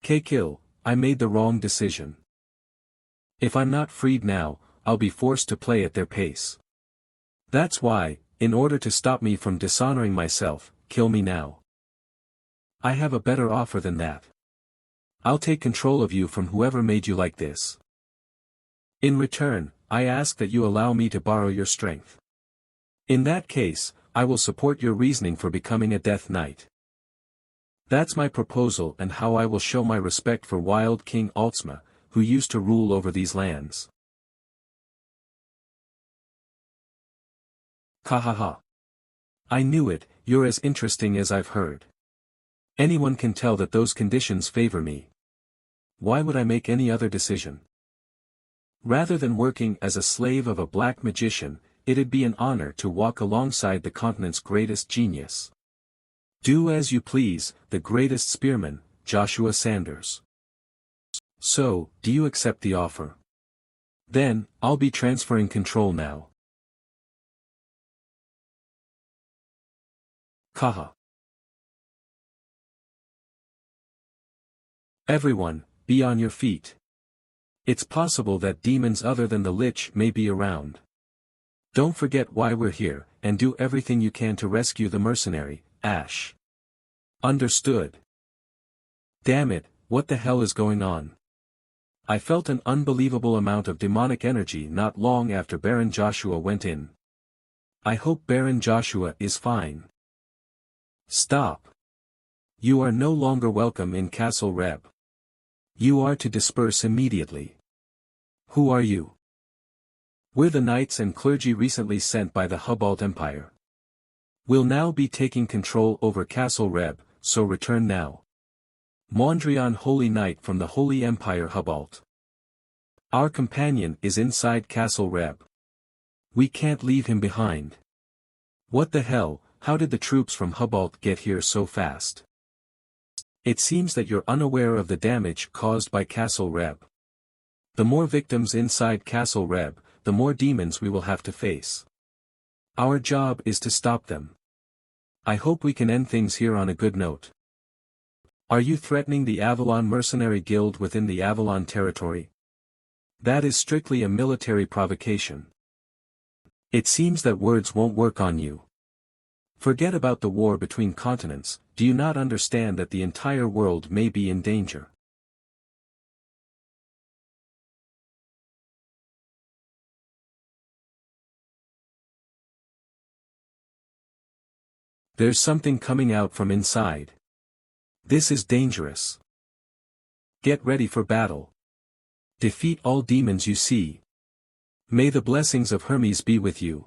Kill, I made the wrong decision. If I'm not freed now, I'll be forced to play at their pace. That's why, in order to stop me from dishonoring myself, kill me now. I have a better offer than that. I'll take control of you from whoever made you like this. In return, I ask that you allow me to borrow your strength. In that case, I will support your reasoning for becoming a Death Knight. That's my proposal and how I will show my respect for Wild King Altsma, who used to rule over these lands. Kahaha. I knew it, you're as interesting as I've heard. Anyone can tell that those conditions favor me. Why would I make any other decision? Rather than working as a slave of a black magician, it'd be an honor to walk alongside the continent's greatest genius. Do as you please, the greatest spearman, Joshua Sanders. So, do you accept the offer? Then, I'll be transferring control now. Kaha. Everyone, be on your feet. It's possible that demons other than the Lich may be around. Don't forget why we're here, and do everything you can to rescue the mercenary, Ash. Understood. Damn it, what the hell is going on? I felt an unbelievable amount of demonic energy not long after Baron Joshua went in. I hope Baron Joshua is fine. Stop. You are no longer welcome in Castle Reb. You are to disperse immediately. Who are you? We're the knights and clergy recently sent by the Hubalt Empire. We'll now be taking control over Castle Reb, so return now. Mondrian Holy Knight from the Holy Empire Hubalt. Our companion is inside Castle Reb. We can't leave him behind. What the hell, how did the troops from Hubalt get here so fast? It seems that you're unaware of the damage caused by Castle Reb. The more victims inside Castle Reb, the more demons we will have to face. Our job is to stop them. I hope we can end things here on a good note. Are you threatening the Avalon Mercenary Guild within the Avalon territory? That is strictly a military provocation. It seems that words won't work on you. Forget about the war between continents, do you not understand that the entire world may be in danger? There's something coming out from inside. This is dangerous. Get ready for battle. Defeat all demons you see. May the blessings of Hermes be with you.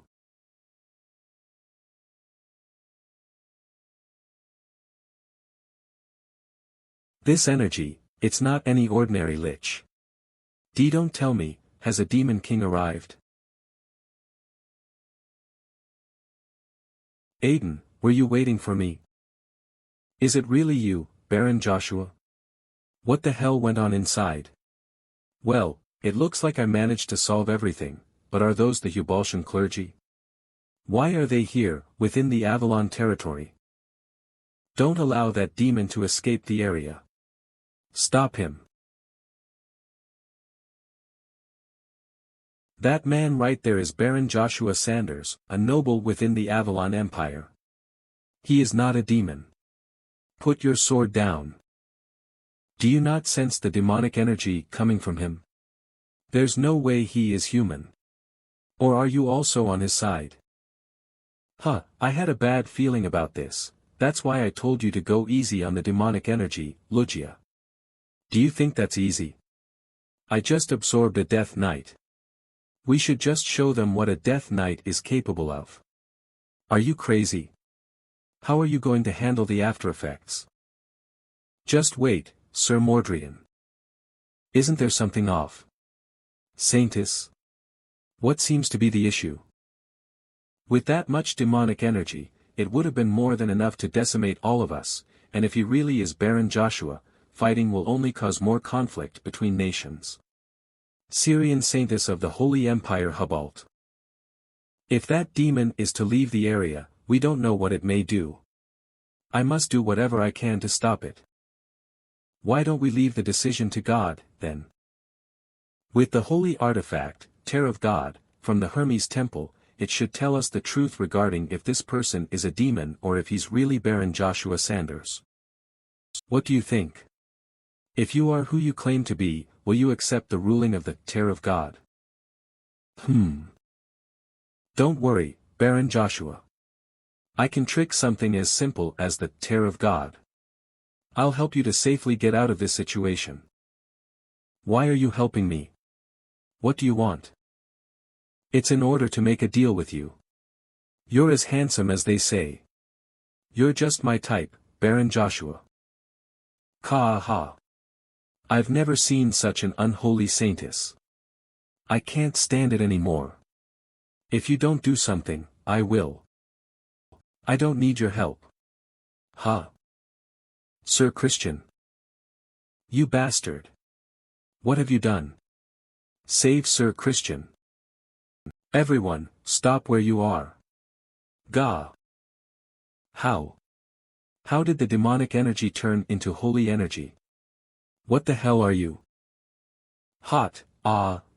This energy, it's not any ordinary lich. Don't tell me, has a demon king arrived? Aiden, were you waiting for me? Is it really you, Baron Joshua? What the hell went on inside? Well, it looks like I managed to solve everything, but are those the Hubaltian clergy? Why are they here, within the Avalon territory? Don't allow that demon to escape the area. Stop him. That man right there is Baron Joshua Sanders, a noble within the Avalon Empire. He is not a demon. Put your sword down. Do you not sense the demonic energy coming from him? There's no way he is human. Or are you also on his side? I had a bad feeling about this, that's why I told you to go easy on the demonic energy, Lugia. Do you think that's easy? I just absorbed a Death Knight. We should just show them what a Death Knight is capable of. Are you crazy? How are you going to handle the aftereffects? Just wait, Sir Mordrian. Isn't there something off? Saintis? What seems to be the issue? With that much demonic energy, it would have been more than enough to decimate all of us, and if he really is Baron Joshua, fighting will only cause more conflict between nations. Syrian Saintis of the Holy Empire Hubalt. If that demon is to leave the area, we don't know what it may do. I must do whatever I can to stop it. Why don't we leave the decision to God, then? With the holy artifact, Tear of God, from the Hermes temple, it should tell us the truth regarding if this person is a demon or if he's really Baron Joshua Sanders. What do you think? If you are who you claim to be, will you accept the ruling of the Tear of God? Don't worry, Baron Joshua. I can trick something as simple as the Tear of God. I'll help you to safely get out of this situation. Why are you helping me? What do you want? It's in order to make a deal with you. You're as handsome as they say. You're just my type, Baron Joshua. Ha. I've never seen such an unholy saintess. I can't stand it anymore. If you don't do something, I will. I don't need your help. Sir Christian. You bastard. What have you done? Save Sir Christian. Everyone, stop where you are. Gah. How? How did the demonic energy turn into holy energy? What the hell are you?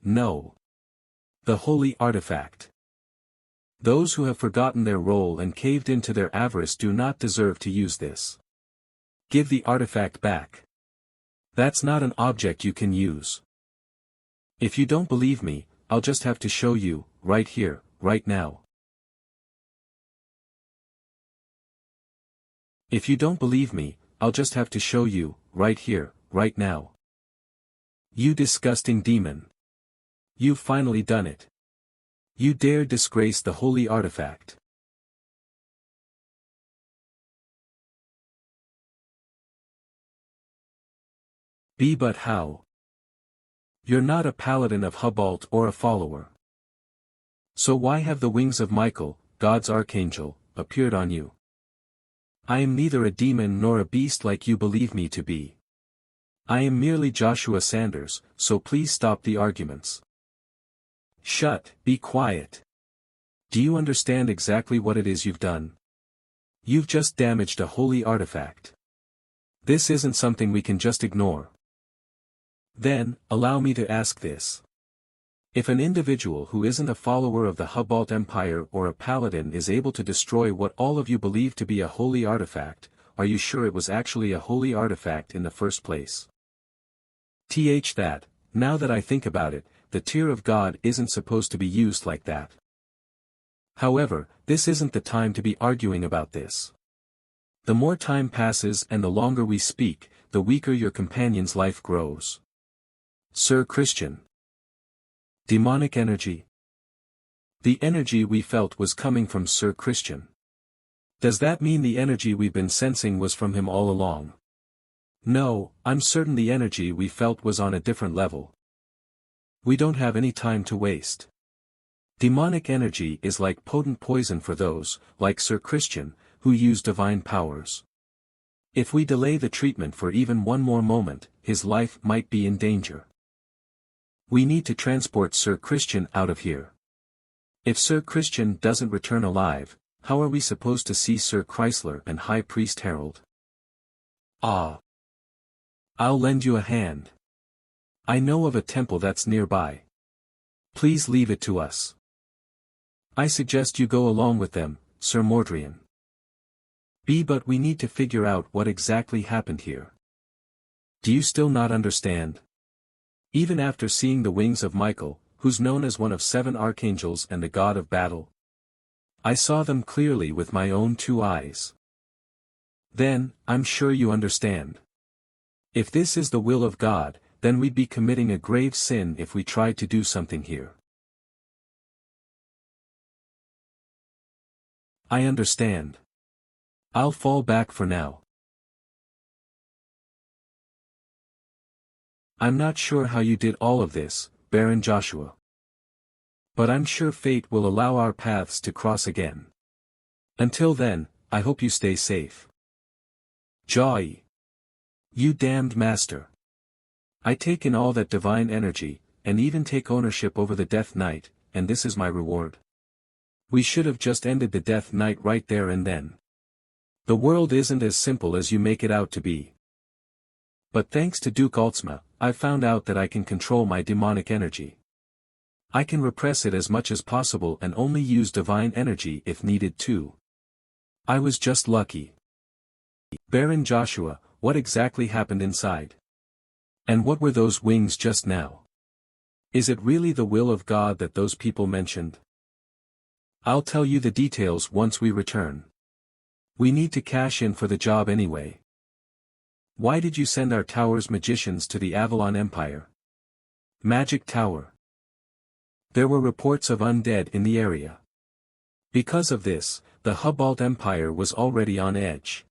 No. The holy artifact. Those who have forgotten their role and caved into their avarice do not deserve to use this. Give the artifact back. That's not an object you can use. If you don't believe me, I'll just have to show you, right here, right now. If you don't believe me, I'll just have to show you, right here, right now. You disgusting demon. You've finally done it. You dare disgrace the holy artifact. But how? You're not a paladin of Hubalt or a follower. So why have the wings of Michael, God's archangel, appeared on you? I am neither a demon nor a beast like you believe me to be. I am merely Joshua Sanders, so please stop the arguments. Be quiet. Do you understand exactly what it is you've done? You've just damaged a holy artifact. This isn't something we can just ignore. Then, allow me to ask this. If an individual who isn't a follower of the Hubalt Empire or a paladin is able to destroy what all of you believe to be a holy artifact, are you sure it was actually a holy artifact in the first place? That, now that I think about it, the Tear of God isn't supposed to be used like that. However, this isn't the time to be arguing about this. The more time passes and the longer we speak, the weaker your companion's life grows. Sir Christian. Demonic energy. The energy we felt was coming from Sir Christian. Does that mean the energy we've been sensing was from him all along? No, I'm certain the energy we felt was on a different level. We don't have any time to waste. Demonic energy is like potent poison for those, like Sir Christian, who use divine powers. If we delay the treatment for even one more moment, his life might be in danger. We need to transport Sir Christian out of here. If Sir Christian doesn't return alive, how are we supposed to see Sir Chrysler and High Priest Harold? I'll lend you a hand. I know of a temple that's nearby. Please leave it to us. I suggest you go along with them, Sir Mordrian. But we need to figure out what exactly happened here. Do you still not understand? Even after seeing the wings of Michael, who's known as one of 7 archangels and the god of battle, I saw them clearly with my own 2 eyes. Then, I'm sure you understand. If this is the will of God, then we'd be committing a grave sin if we tried to do something here. I understand. I'll fall back for now. I'm not sure how you did all of this, Baron Joshua. But I'm sure fate will allow our paths to cross again. Until then, I hope you stay safe. Joy. You damned master. I take in all that divine energy, and even take ownership over the Death Knight, and this is my reward. We should have just ended the Death Knight right there and then. The world isn't as simple as you make it out to be. But thanks to Duke Ultima, I've found out that I can control my demonic energy. I can repress it as much as possible and only use divine energy if needed too. I was just lucky. Baron Joshua, what exactly happened inside? And what were those wings just now? Is it really the will of God that those people mentioned? I'll tell you the details once we return. We need to cash in for the job anyway. Why did you send our tower's magicians to the Avalon Empire? Magic Tower. There were reports of undead in the area. Because of this, the Hubalt Empire was already on edge.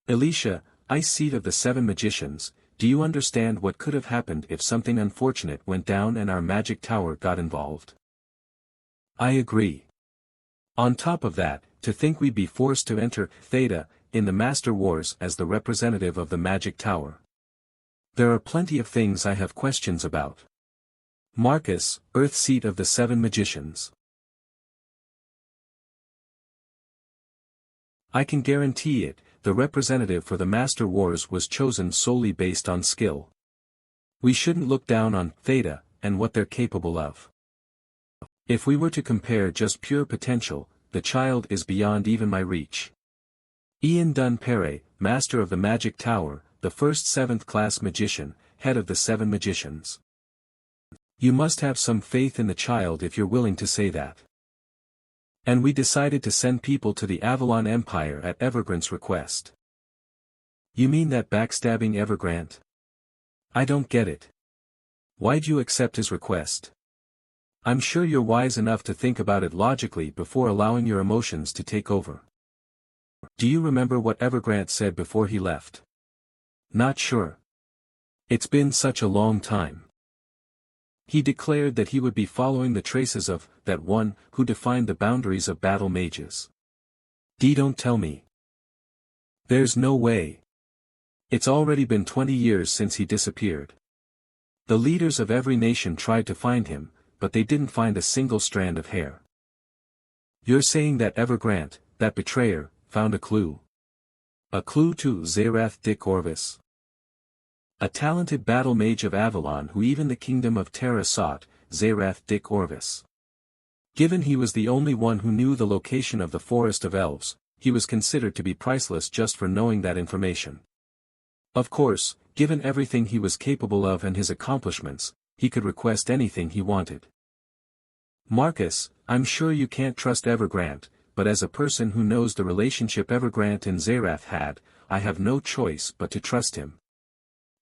Elisha, Ice Seat of the Seven Magicians, do you understand what could have happened if something unfortunate went down and our magic tower got involved? I agree. On top of that, to think we'd be forced to enter Theta in the Master Wars as the representative of the magic tower. There are plenty of things I have questions about. Marcus, Earth Seat of the Seven Magicians. I can guarantee it, the representative for the Master Wars was chosen solely based on skill. We shouldn't look down on Theta and what they're capable of. If we were to compare just pure potential, the child is beyond even my reach. Ian Dun Pere, Master of the Magic Tower, the first 7th class magician, head of the Seven Magicians. You must have some faith in the child if you're willing to say that. And we decided to send people to the Avalon Empire at Evergrante's request. You mean that backstabbing Evergrant? I don't get it. Why'd you accept his request? I'm sure you're wise enough to think about it logically before allowing your emotions to take over. Do you remember what Evergrant said before he left? Not sure. It's been such a long time. He declared that he would be following the traces of that one who defined the boundaries of battle mages. Don't tell me. There's no way. It's already been 20 years since he disappeared. The leaders of every nation tried to find him, but they didn't find a single strand of hair. You're saying that Evergrant, that betrayer, found a clue? A clue to Zerath Dick Orvis? A talented battle mage of Avalon who even the kingdom of Terra sought, Zerath Dick Orvis. Given he was the only one who knew the location of the Forest of Elves, he was considered to be priceless just for knowing that information. Of course, given everything he was capable of and his accomplishments, he could request anything he wanted. Marcus, I'm sure you can't trust Evergrant, but as a person who knows the relationship Evergrant and Zerath had, I have no choice but to trust him.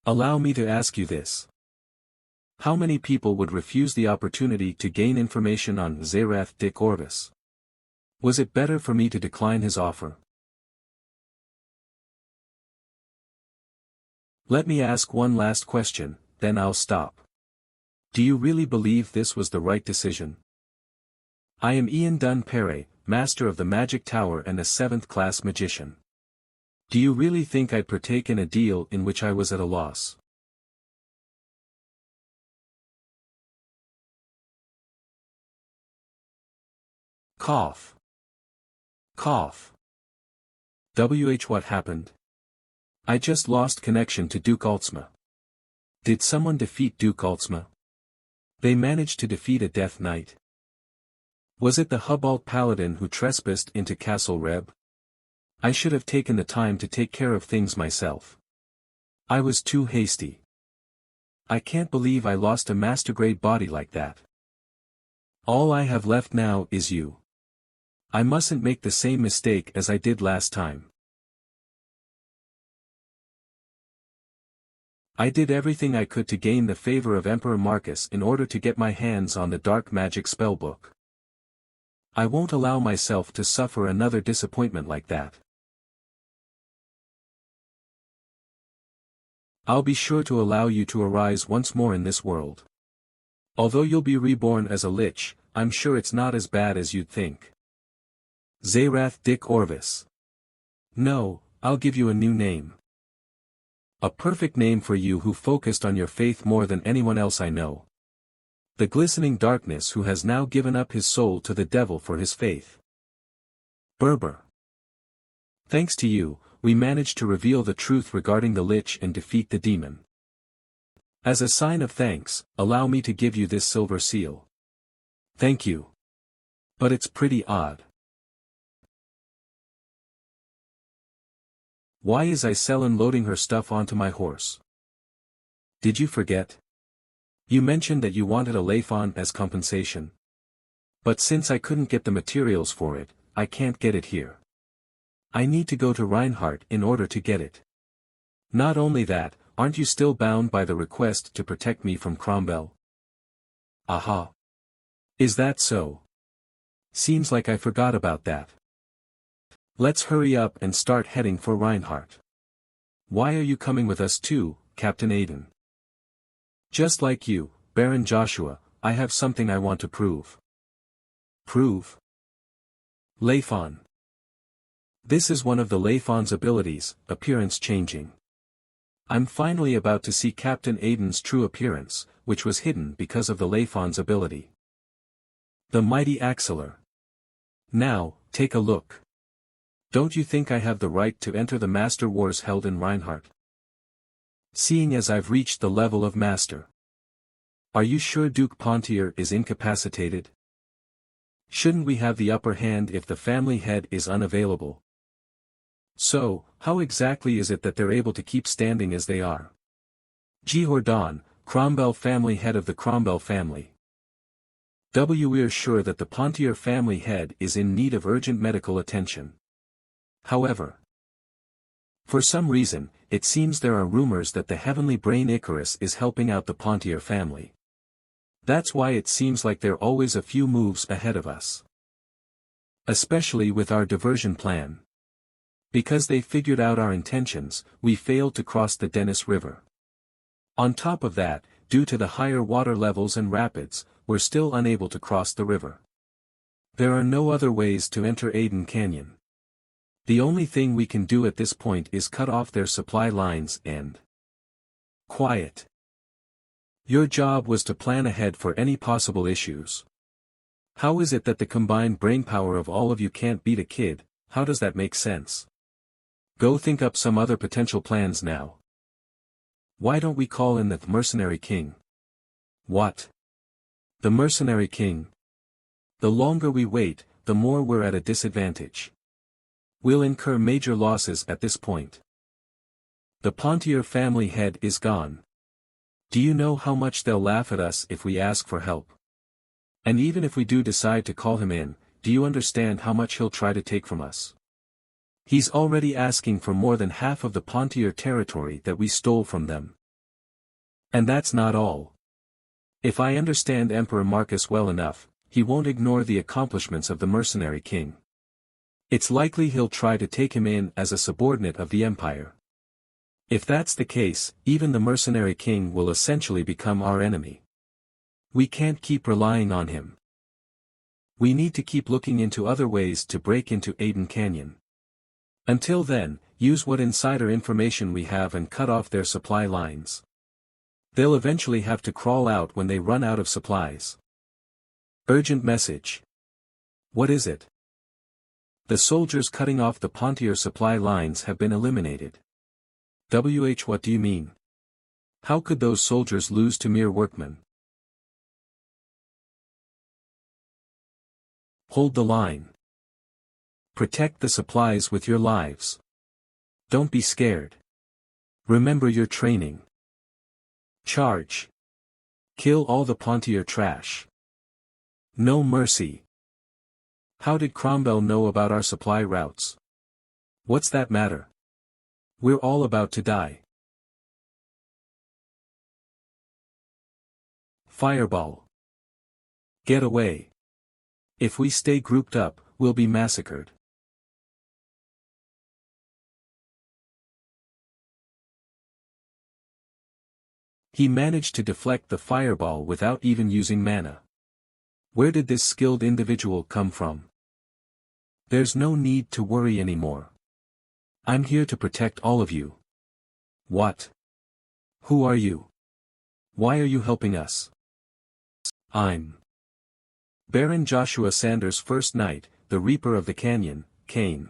Allow me to ask you this. How many people would refuse the opportunity to gain information on Zerath Dick Orvis? Was it better for me to decline his offer? Let me ask one last question, then I'll stop. Do you really believe this was the right decision? I am Ian Dun Pere, Master of the Magic Tower and a 7th class magician. Do you really think I'd partake in a deal in which I was at a loss? Cough. Cough. What happened? I just lost connection to Duke Ultima. Did someone defeat Duke Ultima? They managed to defeat a Death Knight. Was it the Hubalt Paladin who trespassed into Castle Reb? I should have taken the time to take care of things myself. I was too hasty. I can't believe I lost a master-grade body like that. All I have left now is you. I mustn't make the same mistake as I did last time. I did everything I could to gain the favor of Emperor Marcus in order to get my hands on the dark magic spellbook. I won't allow myself to suffer another disappointment like that. I'll be sure to allow you to arise once more in this world. Although you'll be reborn as a lich, I'm sure it's not as bad as you'd think. Zerath Dick Orvis. No, I'll give you a new name. A perfect name for you who focused on your faith more than anyone else I know. The glistening darkness who has now given up his soul to the devil for his faith. Berber. Thanks to you, we managed to reveal the truth regarding the Lich and defeat the demon. As a sign of thanks, allow me to give you this silver seal. Thank you. But it's pretty odd. Why is Isellen loading her stuff onto my horse? Did you forget? You mentioned that you wanted a Leifon as compensation. But since I couldn't get the materials for it, I can't get it here. I need to go to Reinhardt in order to get it. Not only that, aren't you still bound by the request to protect me from Cromwell? Aha. Is that so? Seems like I forgot about that. Let's hurry up and start heading for Reinhardt. Why are you coming with us too, Captain Aiden? Just like you, Baron Joshua, I have something I want to prove. Prove? Leifon. This is one of the Leifon's abilities, appearance changing. I'm finally about to see Captain Aiden's true appearance, which was hidden because of the Leifon's ability. The mighty Axelar. Now, take a look. Don't you think I have the right to enter the Master Wars held in Reinhardt? Seeing as I've reached the level of Master. Are you sure Duke Pontier is incapacitated? Shouldn't we have the upper hand if the family head is unavailable? So, how exactly is it that they're able to keep standing as they are? Jihordan, Cromwell family head of the Cromwell family. We're sure that the Pontier family head is in need of urgent medical attention. However, for some reason, it seems there are rumors that the heavenly brain Icarus is helping out the Pontier family. That's why it seems like they're always a few moves ahead of us. Especially with our diversion plan. Because they figured out our intentions, we failed to cross the Dennis River. On top of that, due to the higher water levels and rapids, we're still unable to cross the river. There are no other ways to enter Aden Canyon. The only thing we can do at this point is cut off their supply lines and... Quiet. Your job was to plan ahead for any possible issues. How is it that the combined brainpower of all of you can't beat a kid? How does that make sense? Go think up some other potential plans now. Why don't we call in the Mercenary King? What? The Mercenary King? The longer we wait, the more we're at a disadvantage. We'll incur major losses at this point. The Pontier family head is gone. Do you know how much they'll laugh at us if we ask for help? And even if we do decide to call him in, do you understand how much he'll try to take from us? He's already asking for more than half of the Pontier territory that we stole from them. And that's not all. If I understand Emperor Marcus well enough, he won't ignore the accomplishments of the Mercenary King. It's likely he'll try to take him in as a subordinate of the Empire. If that's the case, even the Mercenary King will essentially become our enemy. We can't keep relying on him. We need to keep looking into other ways to break into Aden Canyon. Until then, use what insider information we have and cut off their supply lines. They'll eventually have to crawl out when they run out of supplies. Urgent message. What is it? The soldiers cutting off the Pontier supply lines have been eliminated. What do you mean? How could those soldiers lose to mere workmen? Hold the line. Protect the supplies with your lives. Don't be scared. Remember your training. Charge. Kill all the Pontier trash. No mercy. How did Cromwell know about our supply routes? What's that matter? We're all about to die. Fireball. Get away. If we stay grouped up, we'll be massacred. He managed to deflect the fireball without even using mana. Where did this skilled individual come from? There's no need to worry anymore. I'm here to protect all of you. What? Who are you? Why are you helping us? I'm Baron Joshua Sanders' first knight, the Reaper of the Canyon, Kane.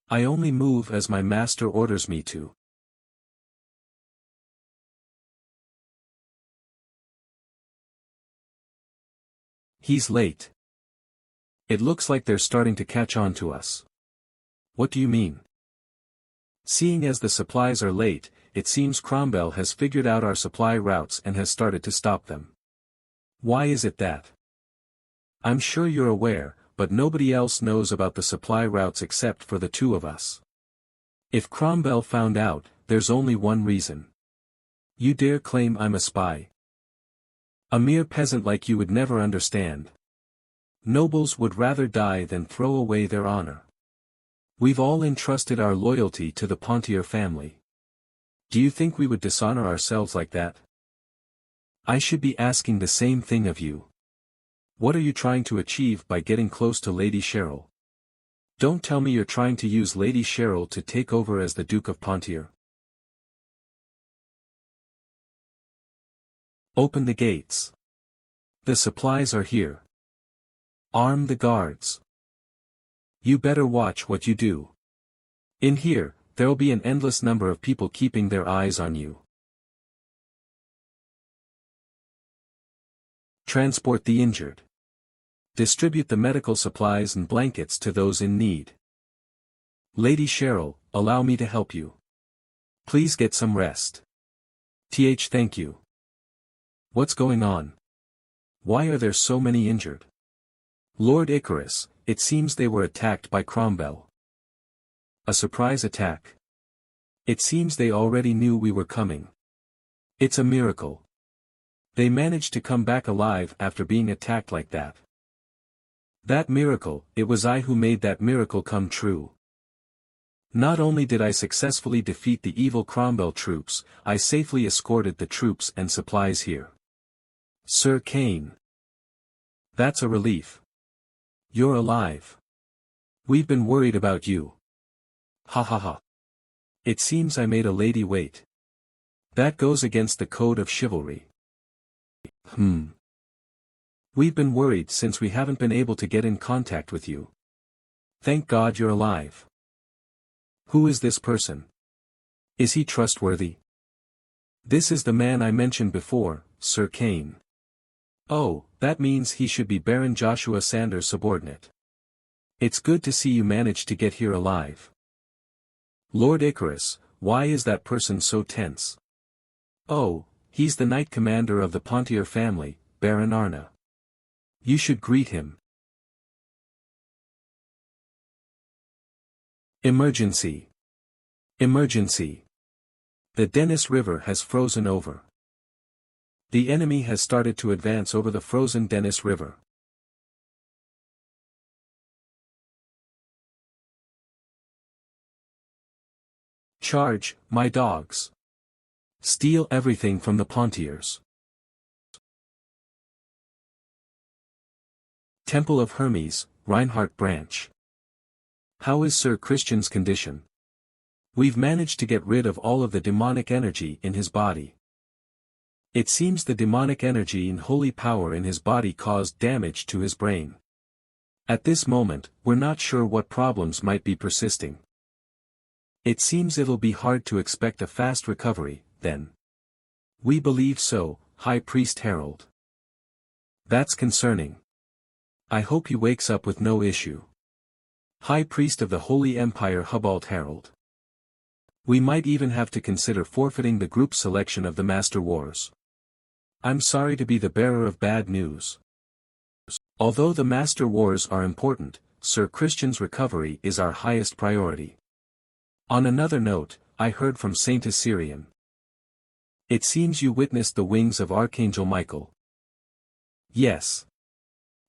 I only move as my master orders me to. He's late. It looks like they're starting to catch on to us. What do you mean? Seeing as the supplies are late, it seems Cromwell has figured out our supply routes and has started to stop them. Why is it that? I'm sure you're aware, but nobody else knows about the supply routes except for the two of us. If Cromwell found out, there's only one reason. You dare claim I'm a spy? A mere peasant like you would never understand. Nobles would rather die than throw away their honor. We've all entrusted our loyalty to the Pontier family. Do you think we would dishonor ourselves like that? I should be asking the same thing of you. What are you trying to achieve by getting close to Lady Cheryl? Don't tell me you're trying to use Lady Cheryl to take over as the Duke of Pontier. Open the gates. The supplies are here. Arm the guards. You better watch what you do. In here, there'll be an endless number of people keeping their eyes on you. Transport the injured. Distribute the medical supplies and blankets to those in need. Lady Cheryl, allow me to help you. Please get some rest. Thank you. What's going on? Why are there so many injured? Lord Icarus, it seems they were attacked by Cromwell. A surprise attack. It seems they already knew we were coming. It's a miracle. They managed to come back alive after being attacked like that. That miracle, it was I who made that miracle come true. Not only did I successfully defeat the evil Cromwell troops, I safely escorted the troops and supplies here. Sir Kane. That's a relief. You're alive. We've been worried about you. Ha ha ha. It seems I made a lady wait. That goes against the code of chivalry. We've been worried since we haven't been able to get in contact with you. Thank God you're alive. Who is this person? Is he trustworthy? This is the man I mentioned before, Sir Kane. Oh, that means he should be Baron Joshua Sanders' subordinate. It's good to see you managed to get here alive. Lord Icarus, why is that person so tense? Oh, he's the Knight Commander of the Pontier family, Baron Arna. You should greet him. Emergency. Emergency. The Dennis River has frozen over. The enemy has started to advance over the frozen Dennis River. Charge, my dogs. Steal everything from the Pontiers. Temple of Hermes, Reinhardt Branch. How is Sir Christian's condition? We've managed to get rid of all of the demonic energy in his body. It seems the demonic energy and holy power in his body caused damage to his brain. At this moment, we're not sure what problems might be persisting. It seems it'll be hard to expect a fast recovery, then. We believe so, High Priest Harold. That's concerning. I hope he wakes up with no issue. High Priest of the Holy Empire Hubalt Harold. We might even have to consider forfeiting the group selection of the Master Wars. I'm sorry to be the bearer of bad news. Although the Master Wars are important, Sir Christian's recovery is our highest priority. On another note, I heard from Saint Assyrian. It seems you witnessed the wings of Archangel Michael. Yes.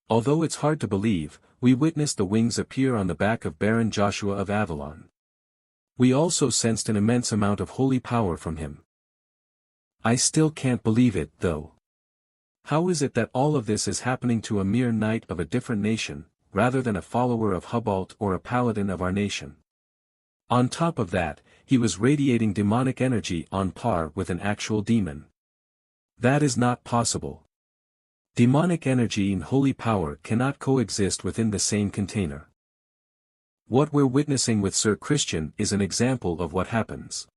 Although it's hard to believe, we witnessed the wings appear on the back of Baron Joshua of Avalon. We also sensed an immense amount of holy power from him. I still can't believe it, though. How is it that all of this is happening to a mere knight of a different nation, rather than a follower of Hubalt or a paladin of our nation? On top of that, he was radiating demonic energy on par with an actual demon. That is not possible. Demonic energy and holy power cannot coexist within the same container. What we're witnessing with Sir Christian is an example of what happens.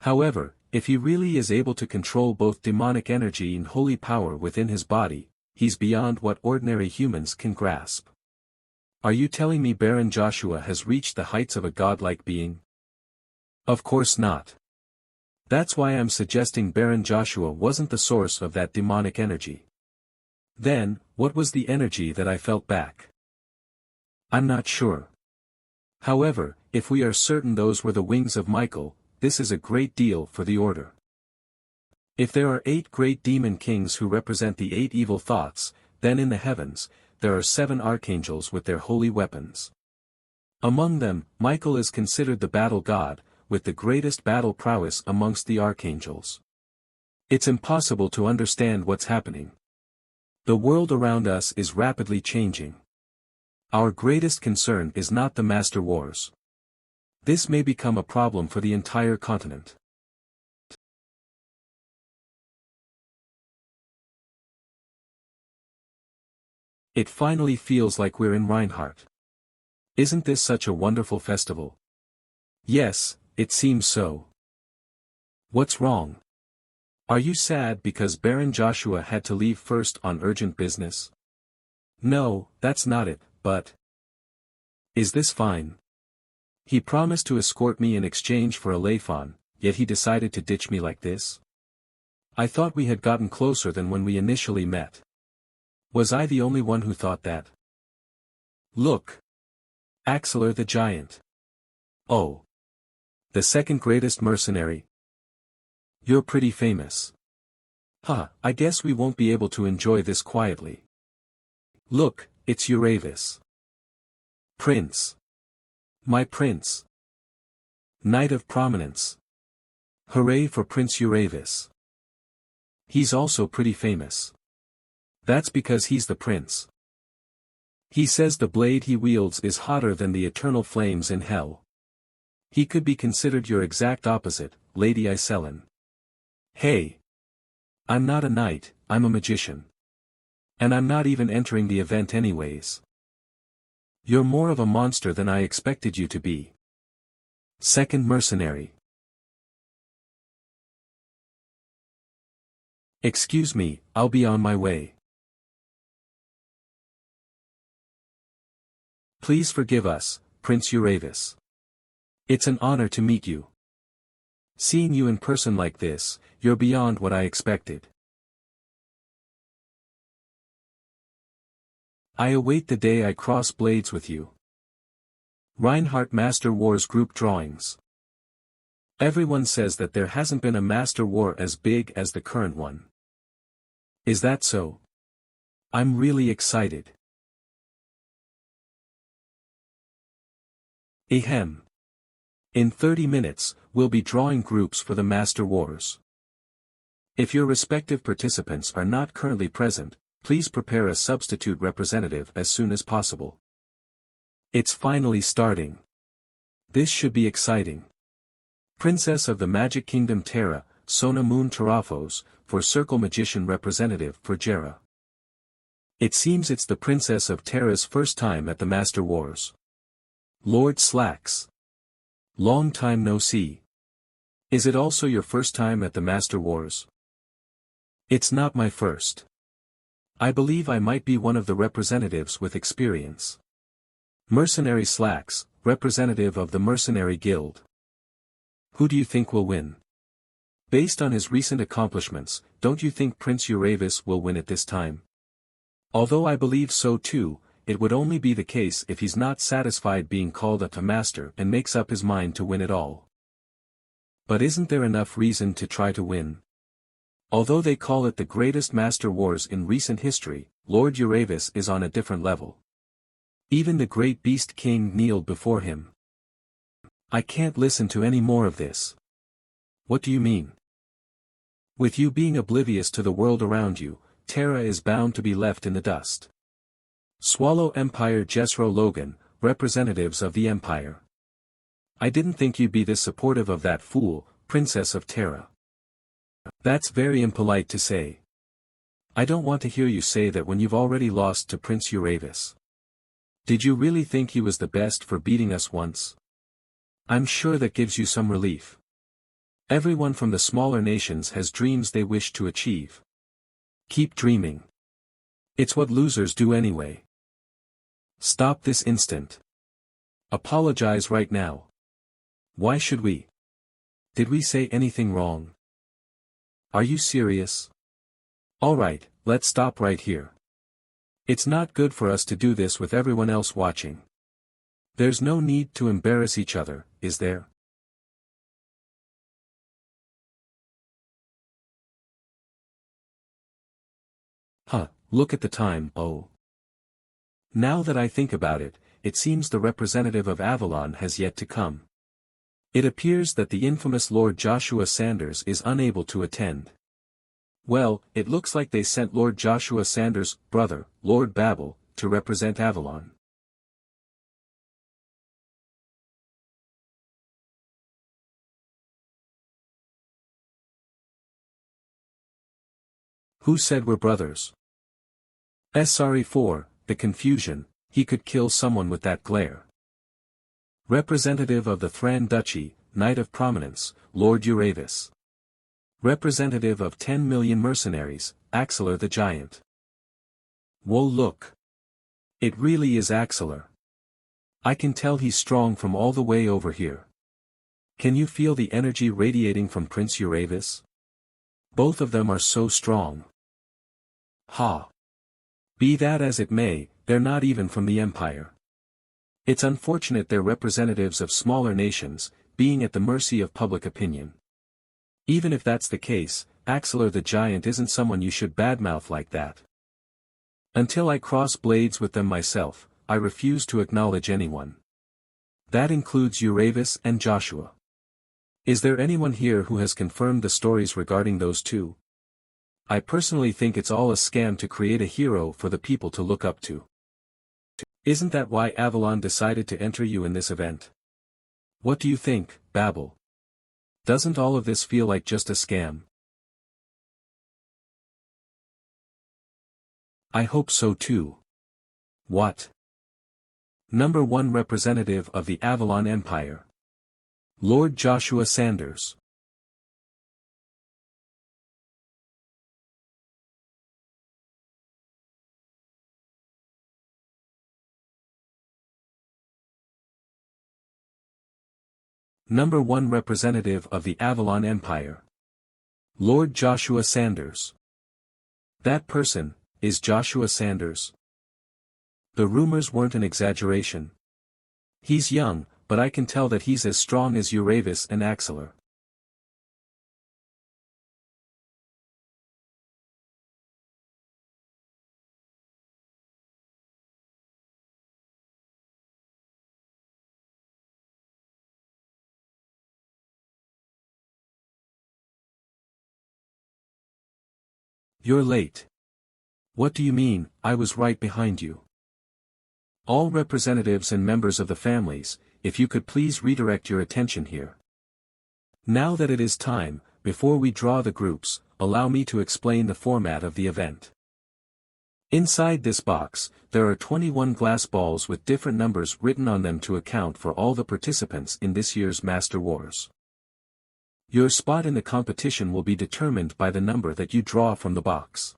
However, if he really is able to control both demonic energy and holy power within his body, he's beyond what ordinary humans can grasp. Are you telling me Baron Joshua has reached the heights of a godlike being? Of course not. That's why I'm suggesting Baron Joshua wasn't the source of that demonic energy. Then, what was the energy that I felt back? I'm not sure. However, if we are certain those were the wings of Michael, this is a great deal for the order. If there are 8 great demon kings who represent the 8 evil thoughts, then in the heavens, there are 7 archangels with their holy weapons. Among them, Michael is considered the battle god, with the greatest battle prowess amongst the archangels. It's impossible to understand what's happening. The world around us is rapidly changing. Our greatest concern is not the master wars. This may become a problem for the entire continent. It finally feels like we're in Reinhardt. Isn't this such a wonderful festival? Yes, it seems so. What's wrong? Are you sad because Baron Joshua had to leave first on urgent business? No, that's not it, but... Is this fine? He promised to escort me in exchange for a Leifon, yet he decided to ditch me like this? I thought we had gotten closer than when we initially met. Was I the only one who thought that? Look! Axelar the Giant. Oh! The second greatest mercenary. You're pretty famous. Huh, I guess we won't be able to enjoy this quietly. Look, it's Uravis. Prince. My prince. Knight of prominence. Hooray for Prince Uravis. He's also pretty famous. That's because he's the prince. He says the blade he wields is hotter than the eternal flames in hell. He could be considered your exact opposite, Lady Iselin. Hey! I'm not a knight, I'm a magician. And I'm not even entering the event anyways. You're more of a monster than I expected you to be. Second mercenary. Excuse me, I'll be on my way. Please forgive us, Prince Uravis. It's an honor to meet you. Seeing you in person like this, you're beyond what I expected. I await the day I cross blades with you. Reinhardt Master Wars Group Drawings. Everyone says that there hasn't been a Master War as big as the current one. Is that so? I'm really excited. Ahem. In 30 minutes, we'll be drawing groups for the Master Wars. If your respective participants are not currently present, please prepare a substitute representative as soon as possible. It's finally starting. This should be exciting. Princess of the Magic Kingdom Terra, Sona Moon Tarafos, for Circle Magician representative for Jera. It seems it's the Princess of Terra's first time at the Master Wars. Lord Slacks. Long time no see. Is it also your first time at the Master Wars? It's not my first. I believe I might be one of the representatives with experience. Mercenary Slacks, representative of the Mercenary Guild. Who do you think will win? Based on his recent accomplishments, don't you think Prince Uravis will win it this time? Although I believe so too, it would only be the case if he's not satisfied being called up to Master and makes up his mind to win it all. But isn't there enough reason to try to win? Although they call it the greatest Master Wars in recent history, Lord Uravis is on a different level. Even the great Beast King kneeled before him. I can't listen to any more of this. What do you mean? With you being oblivious to the world around you, Terra is bound to be left in the dust. Swallow Empire Jessro Logan, representatives of the Empire. I didn't think you'd be this supportive of that fool, Princess of Terra. That's very impolite to say. I don't want to hear you say that when you've already lost to Prince Uravis. Did you really think he was the best for beating us once? I'm sure that gives you some relief. Everyone from the smaller nations has dreams they wish to achieve. Keep dreaming. It's what losers do anyway. Stop this instant. Apologize right now. Why should we? Did we say anything wrong? Are you serious? Alright, let's stop right here. It's not good for us to do this with everyone else watching. There's no need to embarrass each other, is there? Look at the time, oh. Now that I think about it, it seems the representative of Avalon has yet to come. It appears that the infamous Lord Joshua Sanders is unable to attend. Well, it looks like they sent Lord Joshua Sanders' brother, Lord Babel, to represent Avalon. Who said we're brothers? Sorry for the confusion, he could kill someone with that glare. Representative of the Thran Duchy, Knight of Prominence, Lord Uravis. Representative of 10 million mercenaries, Axelar the Giant. Whoa, look. It really is Axelar. I can tell he's strong from all the way over here. Can you feel the energy radiating from Prince Uravis? Both of them are so strong. Ha! Be that as it may, they're not even from the Empire. It's unfortunate they're representatives of smaller nations, being at the mercy of public opinion. Even if that's the case, Axelar the Giant isn't someone you should badmouth like that. Until I cross blades with them myself, I refuse to acknowledge anyone. That includes Uravis and Joshua. Is there anyone here who has confirmed the stories regarding those two? I personally think it's all a scam to create a hero for the people to look up to. Isn't that why Avalon decided to enter you in this event? What do you think, Babel? Doesn't all of this feel like just a scam? I hope so too. What? Number 1 representative of the Avalon Empire. Lord Joshua Sanders. Number 1 representative of the Avalon Empire. Lord Joshua Sanders. That person, is Joshua Sanders. The rumors weren't an exaggeration. He's young, but I can tell that he's as strong as Uravis and Axelar. You're late. What do you mean? I was right behind you. All representatives and members of the families, if you could please redirect your attention here. Now that it is time, before we draw the groups, allow me to explain the format of the event. Inside this box, there are 21 glass balls with different numbers written on them to account for all the participants in this year's Master Wars. Your spot in the competition will be determined by the number that you draw from the box.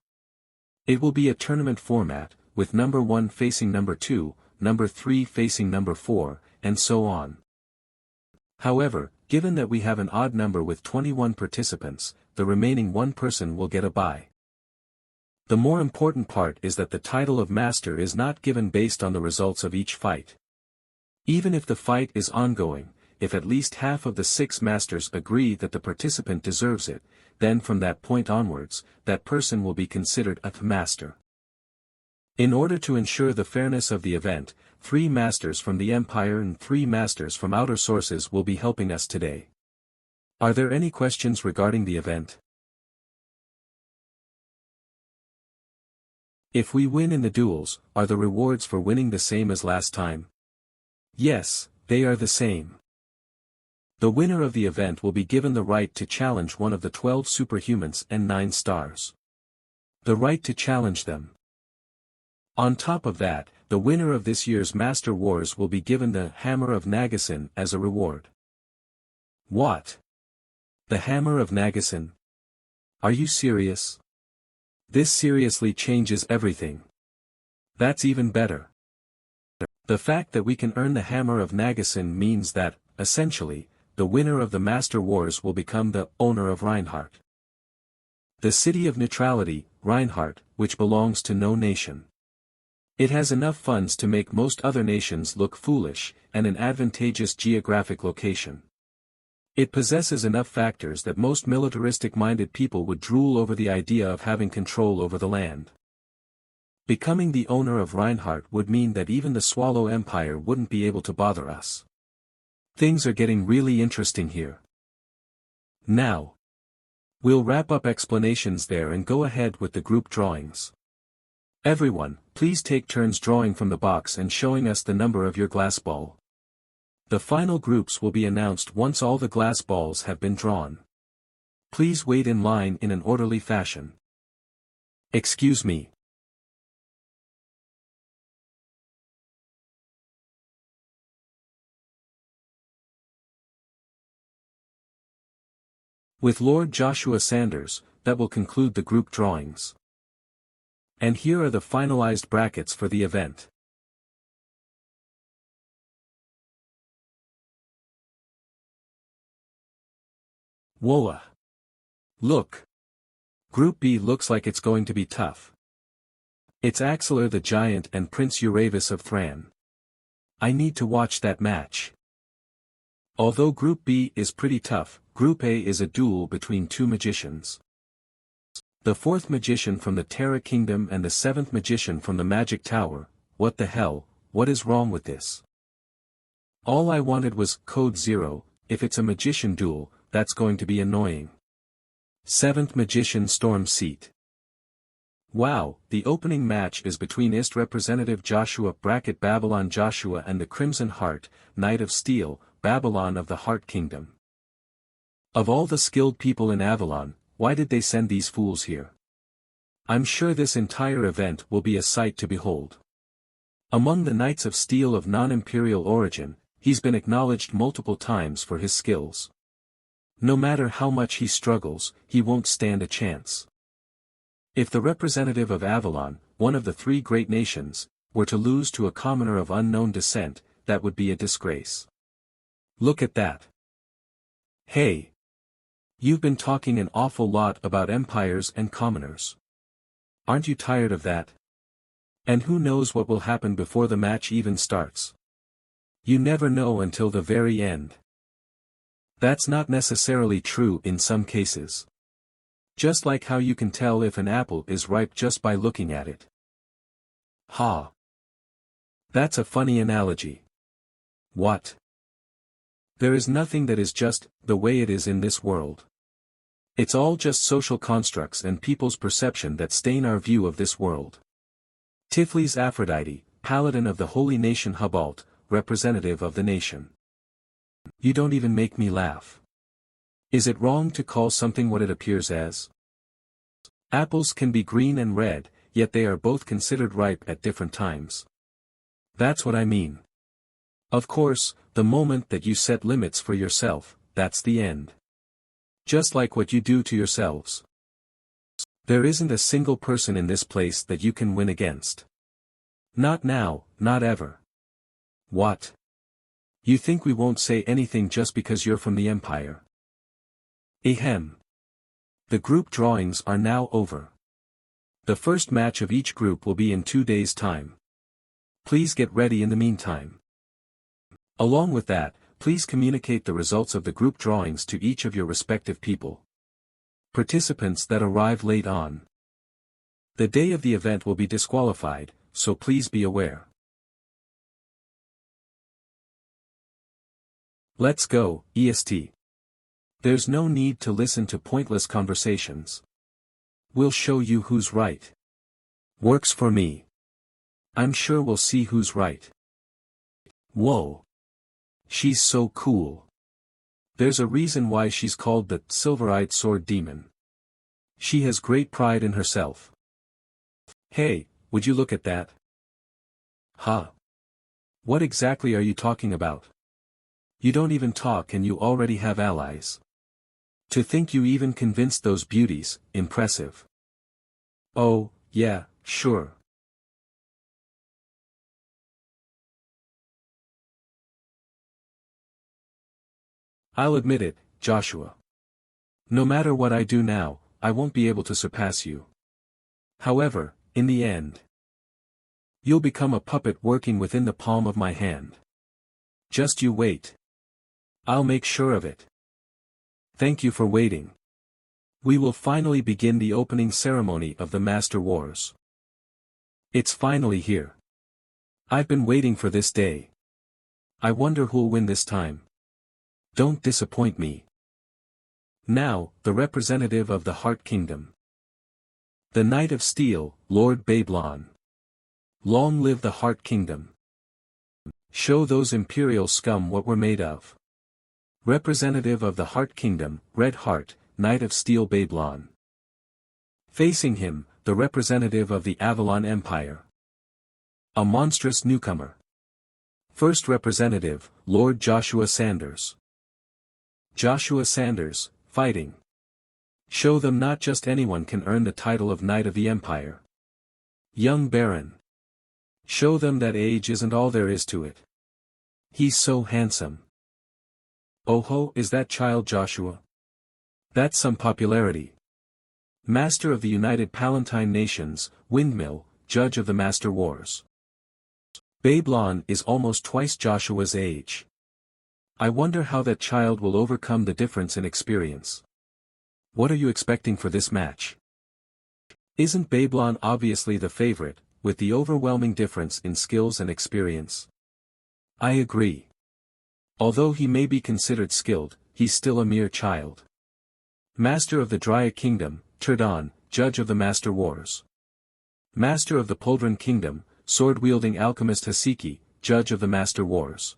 It will be a tournament format, with number 1 facing number 2, number 3 facing number 4, and so on. However, given that we have an odd number with 21 participants, the remaining one person will get a bye. The more important part is that the title of Master is not given based on the results of each fight. Even if the fight is ongoing, if at least half of the 6 Masters agree that the participant deserves it, then from that point onwards, that person will be considered a Master. In order to ensure the fairness of the event, 3 Masters from the Empire and 3 Masters from outer sources will be helping us today. Are there any questions regarding the event? If we win in the duels, are the rewards for winning the same as last time? Yes, they are the same. The winner of the event will be given the right to challenge one of the 12 superhumans and 9 stars. The right to challenge them. On top of that, the winner of this year's Master Wars will be given the Hammer of Nagasin as a reward. What? The Hammer of Nagasin? Are you serious? This seriously changes everything. That's even better. The fact that we can earn the Hammer of Nagasin means that, essentially, the winner of the Master Wars will become the owner of Reinhardt. The City of Neutrality, Reinhardt, which belongs to no nation. It has enough funds to make most other nations look foolish, and an advantageous geographic location. It possesses enough factors that most militaristic-minded people would drool over the idea of having control over the land. Becoming the owner of Reinhardt would mean that even the Swallow Empire wouldn't be able to bother us. Things are getting really interesting here. Now, we'll wrap up explanations there and go ahead with the group drawings. Everyone, please take turns drawing from the box and showing us the number of your glass ball. The final groups will be announced once all the glass balls have been drawn. Please wait in line in an orderly fashion. Excuse me. With Lord Joshua Sanders, that will conclude the group drawings. And here are the finalized brackets for the event. Whoa! Look! Group B looks like it's going to be tough. It's Axelar the Giant and Prince Uravis of Thran. I need to watch that match. Although Group B is pretty tough, Group A is a duel between two magicians. The fourth magician from the Terra Kingdom and the seventh magician from the Magic Tower. What the hell, what is wrong with this? All I wanted was Code Zero. If it's a magician duel, that's going to be annoying. Seventh magician Storm Seat. Wow, the opening match is between IST representative Joshua Babylon Joshua and the Crimson Heart, Knight of Steel, Babylon of the Heart Kingdom. Of all the skilled people in Avalon, why did they send these fools here? I'm sure this entire event will be a sight to behold. Among the Knights of Steel of non-imperial origin, he's been acknowledged multiple times for his skills. No matter how much he struggles, he won't stand a chance. If the representative of Avalon, one of the three great nations, were to lose to a commoner of unknown descent, that would be a disgrace. Look at that. Hey! You've been talking an awful lot about empires and commoners. Aren't you tired of that? And who knows what will happen before the match even starts? You never know until the very end. That's not necessarily true in some cases. Just like how you can tell if an apple is ripe just by looking at it. Ha! That's a funny analogy. What? There is nothing that is just the way it is in this world. It's all just social constructs and people's perception that stain our view of this world. Tiflis Aphrodite, paladin of the holy nation Hubalt, representative of the nation. You don't even make me laugh. Is it wrong to call something what it appears as? Apples can be green and red, yet they are both considered ripe at different times. That's what I mean. Of course, the moment that you set limits for yourself, that's the end. Just like what you do to yourselves. There isn't a single person in this place that you can win against. Not now, not ever. What? You think we won't say anything just because you're from the Empire? Ahem. The group drawings are now over. The first match of each group will be in 2 days' time. Please get ready in the meantime. Along with that, please communicate the results of the group drawings to each of your respective people. Participants that arrive late on the day of the event will be disqualified, so please be aware. Let's go, EST. There's no need to listen to pointless conversations. We'll show you who's right. Works for me. I'm sure we'll see who's right. Whoa. She's so cool. There's a reason why she's called the Silver-Eyed Sword Demon. She has great pride in herself. Hey, would you look at that? Huh? What exactly are you talking about? You don't even talk and you already have allies. To think you even convinced those beauties, impressive. Oh, yeah, sure. I'll admit it, Joshua. No matter what I do now, I won't be able to surpass you. However, in the end, you'll become a puppet working within the palm of my hand. Just you wait. I'll make sure of it. Thank you for waiting. We will finally begin the opening ceremony of the Master Wars. It's finally here. I've been waiting for this day. I wonder who'll win this time. Don't disappoint me. Now, the representative of the Heart Kingdom. The Knight of Steel, Lord Babylon. Long live the Heart Kingdom. Show those imperial scum what we're made of. Representative of the Heart Kingdom, Red Heart, Knight of Steel Babylon. Facing him, the representative of the Avalon Empire. A monstrous newcomer. First representative, Lord Joshua Sanders. Joshua Sanders, fighting. Show them not just anyone can earn the title of Knight of the Empire. Young Baron. Show them that age isn't all there is to it. He's so handsome. Oh ho, is that child Joshua? That's some popularity. Master of the United Palatine Nations, Windmill, Judge of the Master Wars. Babylon is almost twice Joshua's age. I wonder how that child will overcome the difference in experience. What are you expecting for this match? Isn't Babylon obviously the favorite, with the overwhelming difference in skills and experience? I agree. Although he may be considered skilled, he's still a mere child. Master of the Drya Kingdom, Turdon, Judge of the Master Wars. Master of the Poldran Kingdom, sword-wielding alchemist Hasiki, Judge of the Master Wars.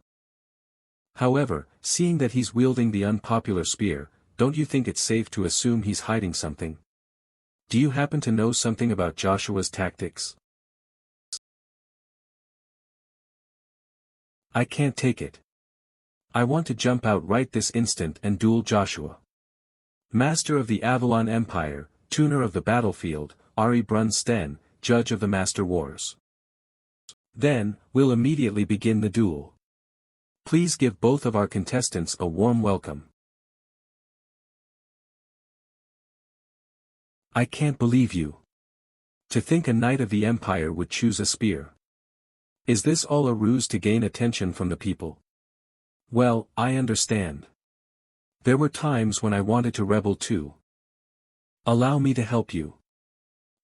However, seeing that he's wielding the unpopular spear, don't you think it's safe to assume he's hiding something? Do you happen to know something about Joshua's tactics? I can't take it. I want to jump out right this instant and duel Joshua. Master of the Avalon Empire, Tuner of the Battlefield, Ari Brunsten, Judge of the Master Wars. Then, we'll immediately begin the duel. Please give both of our contestants a warm welcome. I can't believe you. To think a Knight of the Empire would choose a spear. Is this all a ruse to gain attention from the people? Well, I understand. There were times when I wanted to rebel too. Allow me to help you.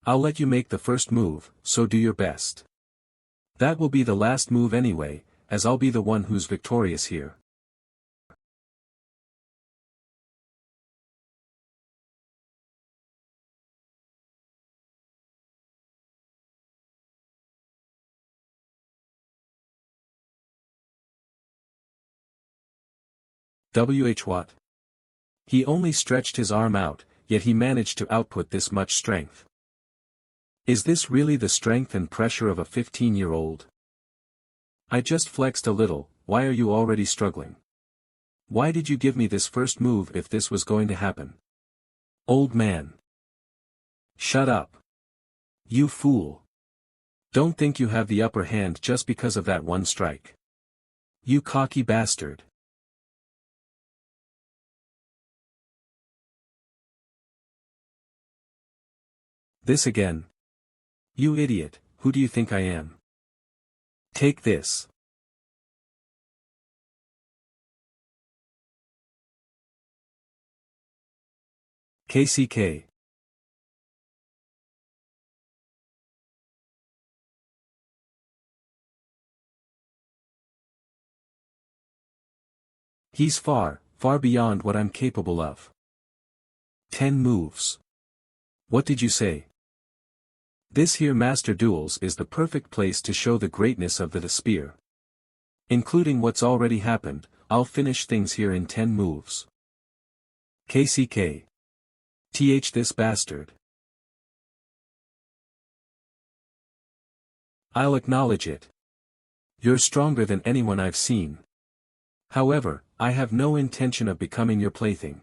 I'll let you make the first move, so do your best. That will be the last move anyway, as I'll be the one who's victorious here. What? He only stretched his arm out, yet he managed to output this much strength. Is this really the strength and pressure of a 15-year-old? I just flexed a little. Why are you already struggling? Why did you give me this first move if this was going to happen? Old man. Shut up. You fool. Don't think you have the upper hand just because of that one strike. You cocky bastard. This again. You idiot, who do you think I am? Take this. KCK. He's far, far beyond what I'm capable of. 10 moves. What did you say? This here Master Duels is the perfect place to show the greatness of the spear. Including what's already happened, I'll finish things here in 10 moves. KCK. This bastard. I'll acknowledge it. You're stronger than anyone I've seen. However, I have no intention of becoming your plaything.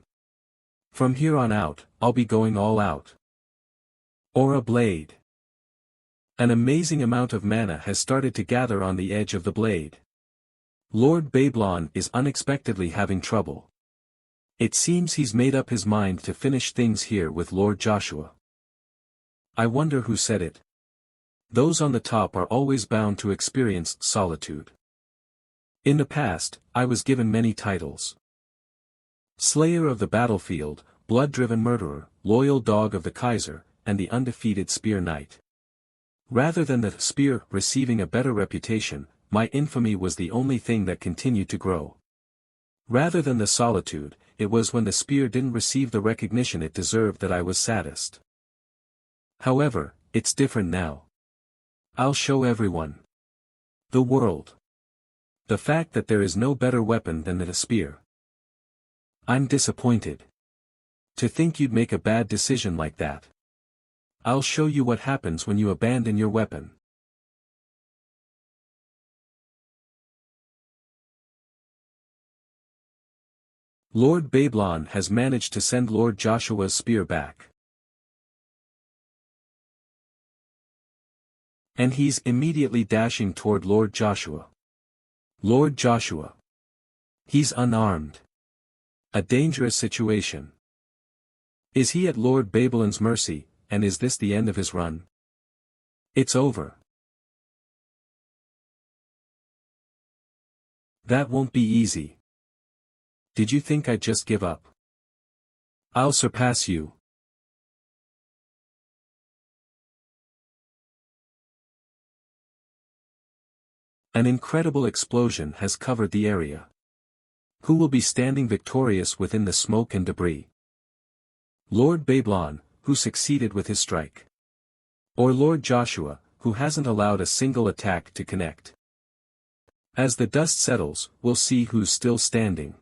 From here on out, I'll be going all out. Aura blade. An amazing amount of mana has started to gather on the edge of the blade. Lord Babylon is unexpectedly having trouble. It seems he's made up his mind to finish things here with Lord Joshua. I wonder who said it. Those on the top are always bound to experience solitude. In the past, I was given many titles. Slayer of the battlefield, blood-driven murderer, loyal dog of the Kaiser, and the undefeated spear knight. Rather than the spear receiving a better reputation, my infamy was the only thing that continued to grow. Rather than the solitude, it was when the spear didn't receive the recognition it deserved that I was saddest. However, it's different now. I'll show everyone. The world. The fact that there is no better weapon than the spear. I'm disappointed. To think you'd make a bad decision like that. I'll show you what happens when you abandon your weapon. Lord Babylon has managed to send Lord Joshua's spear back. And he's immediately dashing toward Lord Joshua. Lord Joshua. He's unarmed. A dangerous situation. Is he at Lord Babylon's mercy, and is this the end of his run? It's over. That won't be easy. Did you think I'd just give up? I'll surpass you. An incredible explosion has covered the area. Who will be standing victorious within the smoke and debris? Lord Babylon, who succeeded with his strike. Or Lord Joshua, who hasn't allowed a single attack to connect. As the dust settles, we'll see who's still standing.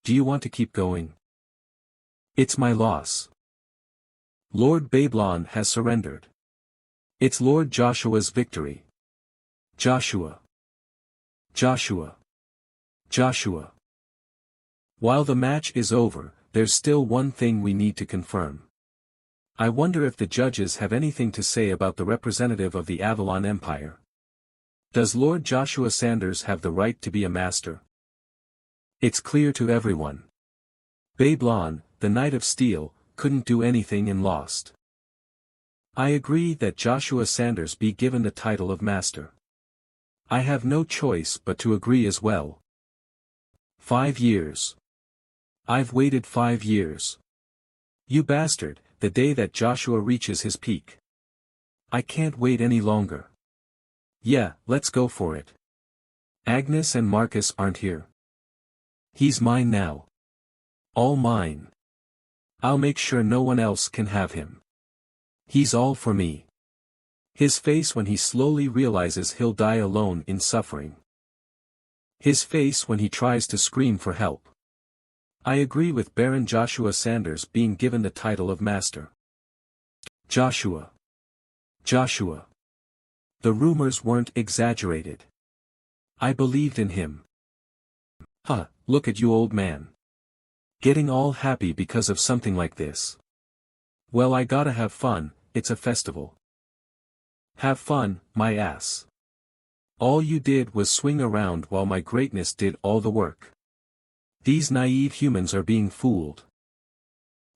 Do you want to keep going? It's my loss. Lord Babylon has surrendered. It's Lord Joshua's victory. Joshua. Joshua. Joshua. While the match is over, there's still one thing we need to confirm. I wonder if the judges have anything to say about the representative of the Avalon Empire. Does Lord Joshua Sanders have the right to be a master? It's clear to everyone. Babylon, the Knight of Steel, couldn't do anything and lost. I agree that Joshua Sanders be given the title of master. I have no choice but to agree as well. 5 years. I've waited 5 years. You bastard, the day that Joshua reaches his peak. I can't wait any longer. Yeah, let's go for it. Agnes and Marcus aren't here. He's mine now. All mine. I'll make sure no one else can have him. He's all for me. His face when he slowly realizes he'll die alone in suffering. His face when he tries to scream for help. I agree with Baron Joshua Sanders being given the title of master. Joshua. Joshua. The rumors weren't exaggerated. I believed in him. Huh, look at you, old man. Getting all happy because of something like this. Well, I gotta have fun, it's a festival. Have fun, my ass. All you did was swing around while my greatness did all the work. These naive humans are being fooled.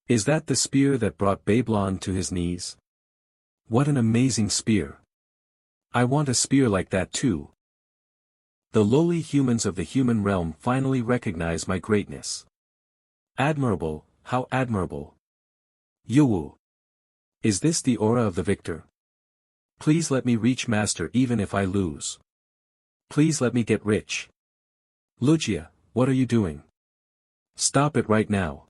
Is that the spear that brought Babylon to his knees? What an amazing spear. I want a spear like that too. The lowly humans of the human realm finally recognize my greatness. Admirable, how admirable. Yoo-woo. Is this the aura of the victor? Please let me reach master even if I lose. Please let me get rich. Lucia, what are you doing? Stop it right now.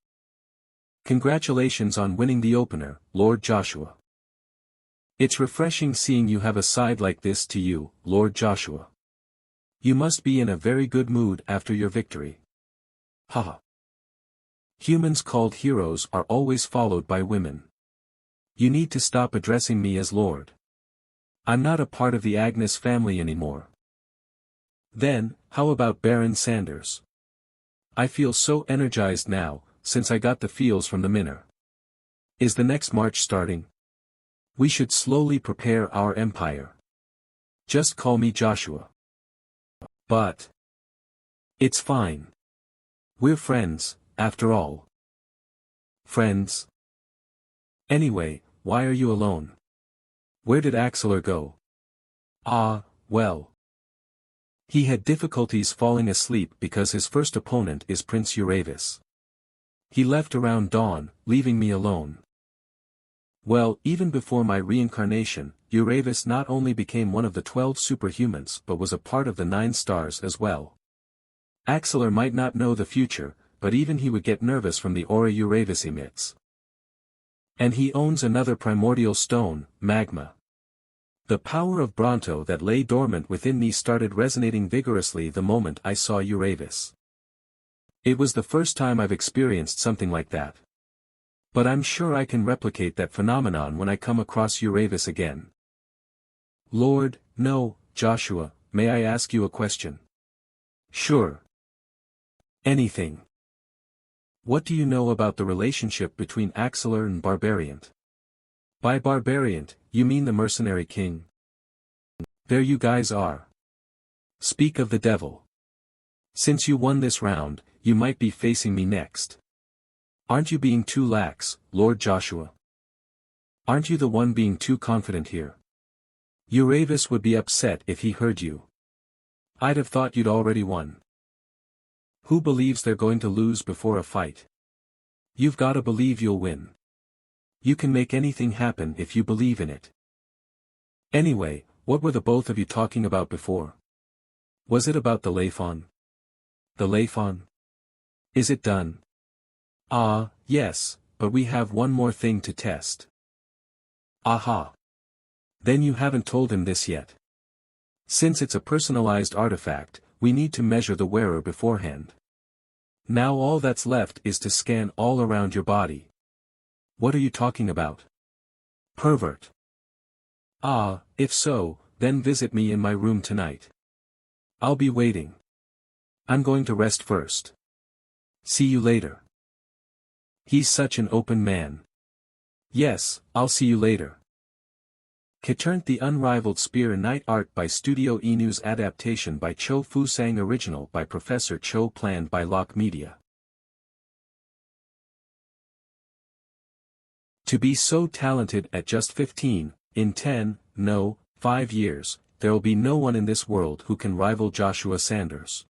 Congratulations on winning the opener, Lord Joshua. It's refreshing seeing you have a side like this to you, Lord Joshua. You must be in a very good mood after your victory. Haha. Humans called heroes are always followed by women. You need to stop addressing me as Lord. I'm not a part of the Agnes family anymore. Then, how about Baron Sanders? I feel so energized now, since I got the feels from the minner. Is the next march starting? We should slowly prepare our empire. Just call me Joshua. But it's fine. We're friends, after all. Friends? Anyway, why are you alone? Where did Axeler go? Ah, well. He had difficulties falling asleep because his first opponent is Prince Uravis. He left around dawn, leaving me alone. Well, even before my reincarnation, Uravis not only became one of the 12 superhumans but was a part of the 9 stars as well. Axeler might not know the future, but even he would get nervous from the aura Uravis emits. And he owns another primordial stone, magma. The power of Bronto that lay dormant within me started resonating vigorously the moment I saw Uravis. It was the first time I've experienced something like that. But I'm sure I can replicate that phenomenon when I come across Uravis again. Lord, no, Joshua, may I ask you a question? Sure. Anything. What do you know about the relationship between Axeler and Barbariant? By Barbariant, you mean the mercenary king? There you guys are. Speak of the devil. Since you won this round, you might be facing me next. Aren't you being too lax, Lord Joshua? Aren't you the one being too confident here? Uravis would be upset if he heard you. I'd have thought you'd already won. Who believes they're going to lose before a fight? You've got to believe you'll win. You can make anything happen if you believe in it. Anyway, what were the both of you talking about before? Was it about the Laphon? The Laphon? Is it done? Ah, yes, but we have one more thing to test. Aha. Then you haven't told him this yet. Since it's a personalized artifact, we need to measure the wearer beforehand. Now all that's left is to scan all around your body. What are you talking about? Pervert. Ah, if so, then visit me in my room tonight. I'll be waiting. I'm going to rest first. See you later. He's such an open man. Yes, I'll see you later. Keturned the Unrivaled Spear Night Art by Studio Inu's adaptation by Cho Fusang, original by Professor Cho, planned by Lock Media. To be so talented at just 15, in 10, no, 5 years, there'll be no one in this world who can rival Joshua Sanders.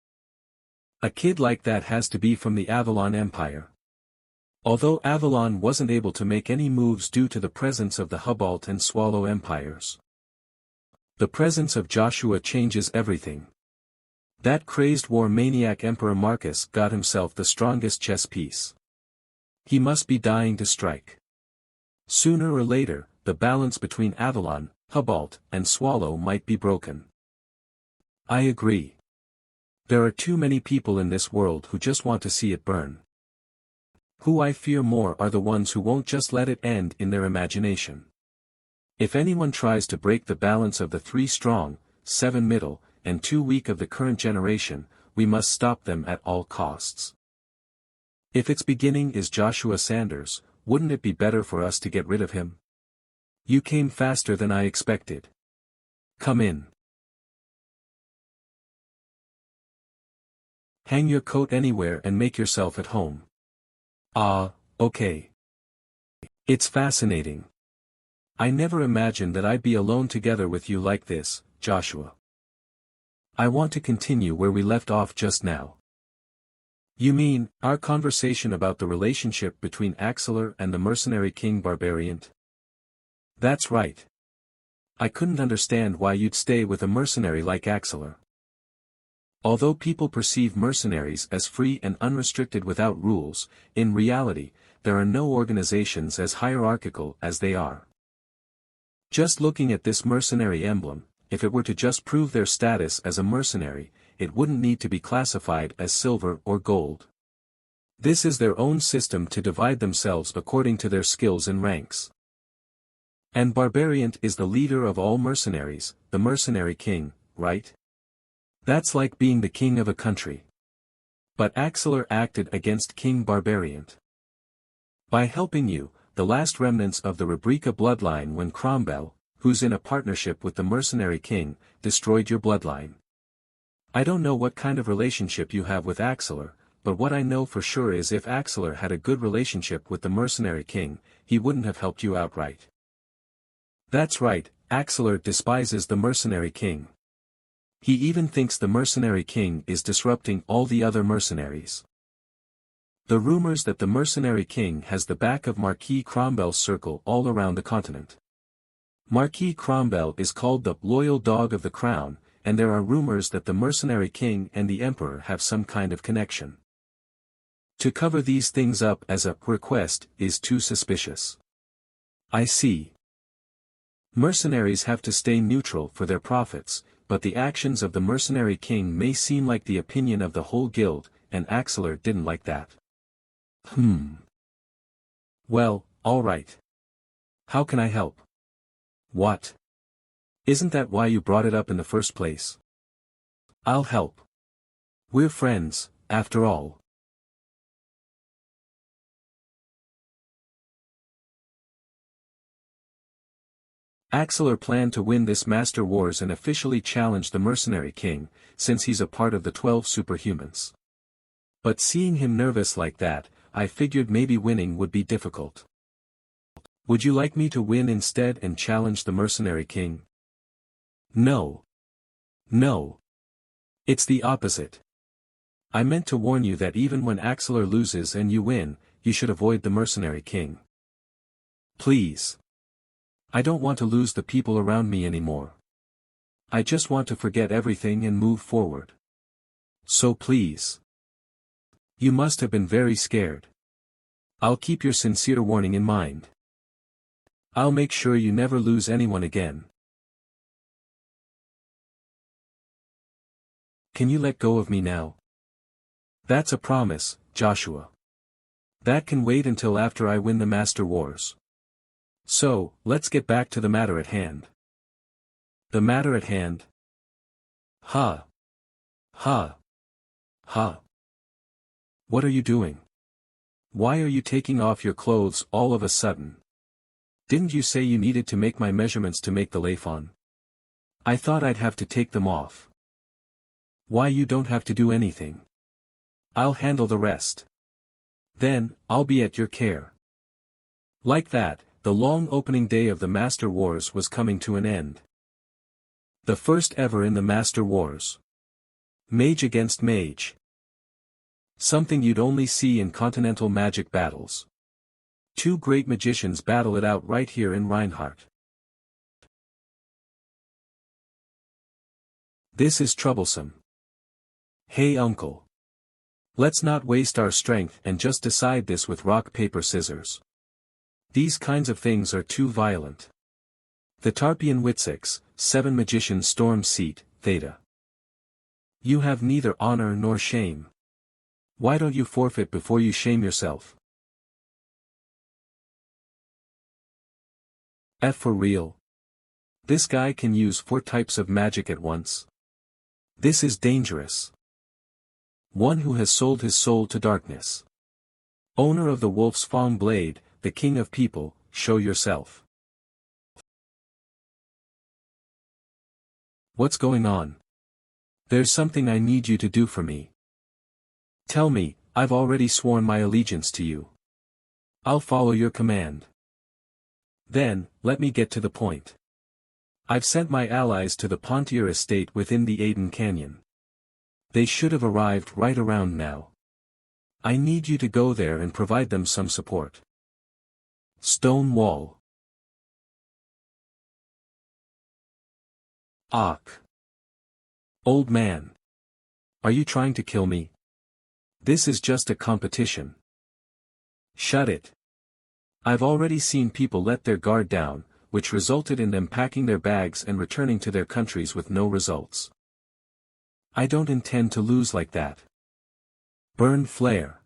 A kid like that has to be from the Avalon Empire. Although Avalon wasn't able to make any moves due to the presence of the Hubalt and Swallow empires. The presence of Joshua changes everything. That crazed war maniac Emperor Marcus got himself the strongest chess piece. He must be dying to strike. Sooner or later, the balance between Avalon, Hubalt, and Swallow might be broken. I agree. There are too many people in this world who just want to see it burn. Who I fear more are the ones who won't just let it end in their imagination. If anyone tries to break the balance of the 3 strong, 7 middle, and 2 weak of the current generation, we must stop them at all costs. If its beginning is Joshua Sanders, wouldn't it be better for us to get rid of him? You came faster than I expected. Come in. Hang your coat anywhere and make yourself at home. Ah, okay. It's fascinating. I never imagined that I'd be alone together with you like this, Joshua. I want to continue where we left off just now. You mean, our conversation about the relationship between Axeler and the mercenary king Barbariant? That's right. I couldn't understand why you'd stay with a mercenary like Axeler. Although people perceive mercenaries as free and unrestricted without rules, in reality, there are no organizations as hierarchical as they are. Just looking at this mercenary emblem, if it were to just prove their status as a mercenary, it wouldn't need to be classified as silver or gold. This is their own system to divide themselves according to their skills and ranks. And Barbarian is the leader of all mercenaries, the mercenary king, right? That's like being the king of a country. But Axelar acted against King Barbarian. By helping you, the last remnants of the Rebrika bloodline when Cromwell, who's in a partnership with the mercenary king, destroyed your bloodline. I don't know what kind of relationship you have with Axelar, but what I know for sure is if Axelar had a good relationship with the mercenary king, he wouldn't have helped you outright. That's right, Axelar despises the mercenary king. He even thinks the mercenary king is disrupting all the other mercenaries. The rumors that the mercenary king has the back of Marquis Cromwell's circle all around the continent. Marquis Cromwell is called the loyal dog of the crown, and there are rumors that the mercenary king and the emperor have some kind of connection. To cover these things up as a request is too suspicious. I see. Mercenaries have to stay neutral for their profits, but the actions of the mercenary king may seem like the opinion of the whole guild, and Axelar didn't like that. Well, all right. How can I help? What? Isn't that why you brought it up in the first place? I'll help. We're friends, after all. Axelar planned to win this Master Wars and officially challenge the mercenary king, since he's a part of the 12 superhumans. But seeing him nervous like that, I figured maybe winning would be difficult. Would you like me to win instead and challenge the mercenary king? No. No. It's the opposite. I meant to warn you that even when Axelar loses and you win, you should avoid the mercenary king. Please. I don't want to lose the people around me anymore. I just want to forget everything and move forward. So please. You must have been very scared. I'll keep your sincere warning in mind. I'll make sure you never lose anyone again. Can you let go of me now? That's a promise, Joshua. That can wait until after I win the Master Wars. So, let's get back to the matter at hand. The matter at hand? Ha. Ha. Ha. What are you doing? Why are you taking off your clothes all of a sudden? Didn't you say you needed to make my measurements to make the Laphon? I thought I'd have to take them off. Why, you don't have to do anything. I'll handle the rest. Then, I'll be at your care. Like that, the long opening day of the Master Wars was coming to an end. The first ever in the Master Wars. Mage against mage. Something you'd only see in continental magic battles. Two great magicians battle it out right here in Reinhardt. This is troublesome. Hey uncle. Let's not waste our strength and just decide this with rock paper scissors. These kinds of things are too violent. The Tarpian Witsix, 7 magicians storm seat, Theta. You have neither honor nor shame. Why don't you forfeit before you shame yourself? F for real. This guy can use 4 types of magic at once. This is dangerous. One who has sold his soul to darkness. Owner of the Wolf's Fang Blade, the king of people, show yourself. What's going on? There's something I need you to do for me. Tell me, I've already sworn my allegiance to you. I'll follow your command. Then, let me get to the point. I've sent my allies to the Pontier estate within the Aden Canyon. They should have arrived right around now. I need you to go there and provide them some support. Stone wall. Ak. Old man. Are you trying to kill me? This is just a competition. Shut it. I've already seen people let their guard down, which resulted in them packing their bags and returning to their countries with no results. I don't intend to lose like that. Burn flare.